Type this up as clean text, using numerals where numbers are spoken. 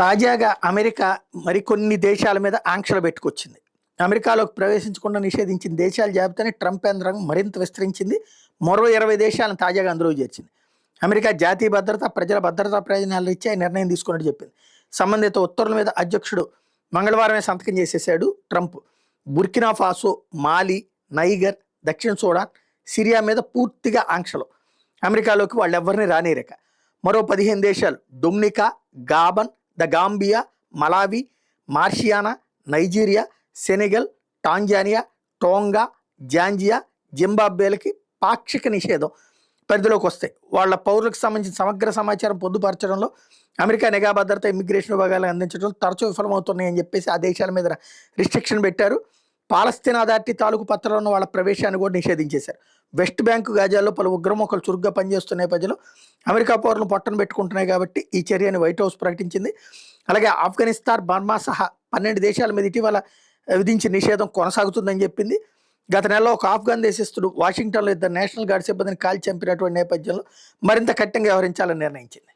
తాజాగా అమెరికా మరికొన్ని దేశాల మీద ఆంక్షలు పెట్టుకొచ్చింది. అమెరికాలోకి ప్రవేశించకుండా నిషేధించిన దేశాల జాబితాని ట్రంప్ యంత్రాంగం మరింత విస్తరించింది. మరో 20 దేశాలను తాజాగా అందులో చేర్చింది. అమెరికా జాతీయ భద్రత, ప్రజల భద్రతా ప్రయోజనాల రీత్యా ఈ నిర్ణయం తీసుకున్నట్టు చెప్పింది. సంబంధిత ఉత్తర్వుల మీద అధ్యక్షుడు మంగళవారమే సంతకం చేసేశాడు Trump. Burkina Faso, Mali, Niger, దక్షిణ సూడాన్, సిరియా మీద పూర్తిగా ఆంక్షలు. అమెరికాలోకి వాళ్ళెవ్వరిని రానిరక. మరో 15 దేశాలు Dominica, Gabon, the Gambia, Malawi, Mauritania, Nigeria, Senegal, Tanzania, Tonga, Zambia, జింబాబ్వేలకి పాక్షిక నిషేధం పరిధిలోకి వస్తాయి. వాళ్ళ పౌరులకు సంబంధించిన సమగ్ర సమాచారం పొందుపరచడంలో అమెరికా నిఘా భద్రత, ఇమిగ్రేషన్ విభాగాలు అందించడం తరచూ విఫలమవుతున్నాయని చెప్పేసి ఆ దేశాల మీద రిస్ట్రిక్షన్ పెట్టారు. పాలస్తీనా అథారిటీ తాలూకు పత్రాల్లో ఉన్న వాళ్ళ ప్రవేశాన్ని కూడా నిషేధించేశారు. వెస్ట్ బ్యాంకు గాజాల్లో పలు ఉగ్రమొక్కలు చురుగ్గా పనిచేస్తున్న నేపథ్యంలో అమెరికా పౌరులను పొట్టను పెట్టుకుంటున్నాయి కాబట్టి ఈ చర్యని వైట్ హౌస్ ప్రకటించింది. అలాగే ఆఫ్ఘనిస్తాన్, బర్మా సహా 12 దేశాల మీద ఇటీవల విధించిన నిషేధం కొనసాగుతుందని చెప్పింది. గత నెలలో ఒక ఆఫ్ఘన్ దేశస్థుడు వాషింగ్టన్లో 2 నేషనల్ గార్డ్ సిబ్బందిని కాల్చి చంపినటువంటి నేపథ్యంలో మరింత కఠినంగా వ్యవహరించాలని నిర్ణయించింది.